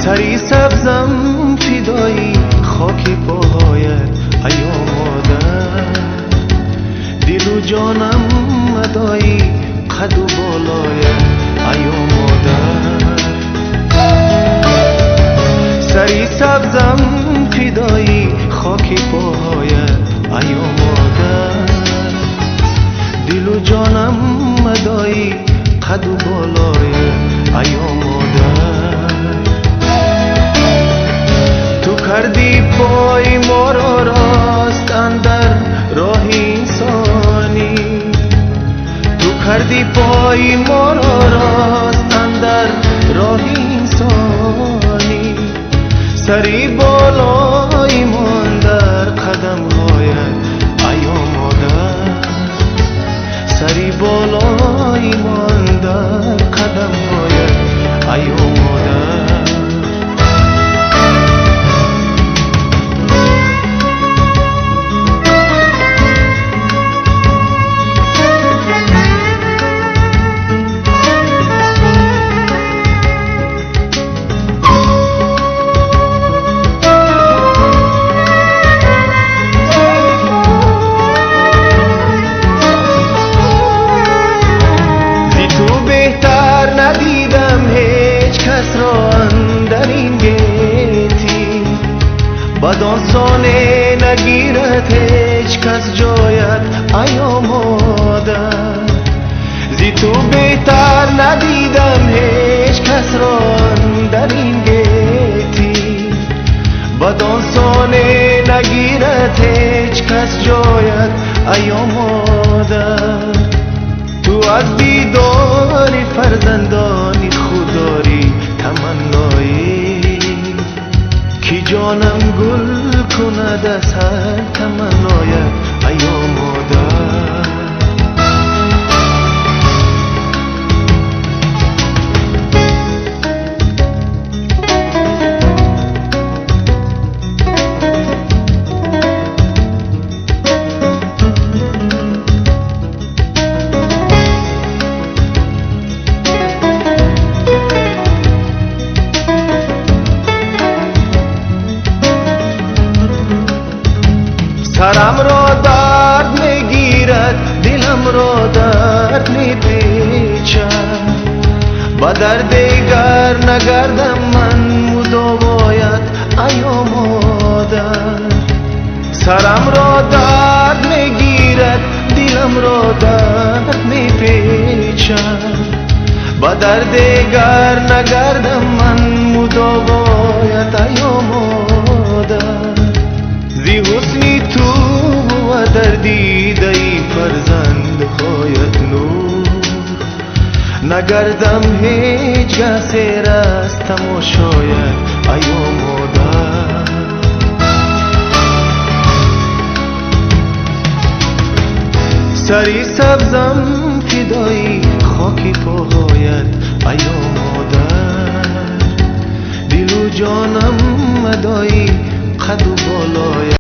سری سبزم فدایی خاک پاهایت ای مادر، دل و جانم مدایی قد و بالایت ای مادر. سری سبزم فدایی خاک پاهایت ای مادر، دل و جانم مدایی قد و بالایت ای مادر. تو کردی پای ما را راست اندر راه انسانی، تو کردی پای ما را راست اندر راه انسانی. سری بالای من در قدم هایت ای مادر، سری بالای من در قدم هایت ای مادر. ندیدم هیچ کس را اندر این گیتی، بدانسانه نگیرد هیچ کس جایت ای مادر. زی تو بهتر ندیدم هیچ کس را اندر این گیتی، بدانسانه نگیرد هیچ کس جایت ای مادر. تو از دیدار فرزندانی خودداری تمنایی، کی جانم گل کند از هر تمنایت ای مادر. سرم را درد میگیرد، دلم را درد میپیچد، با درد دیگر نگردم من مداوایت ای مادر. سرم را درد میگیرد، دلم را درد میپیچد، با درد دیگر نگردم من مداوایت ای مادر. زی حسنی تو و در دیده فرزند هایت نور، نگردم هیچ گه سیر از تماشایت ای مادر. سری سبزم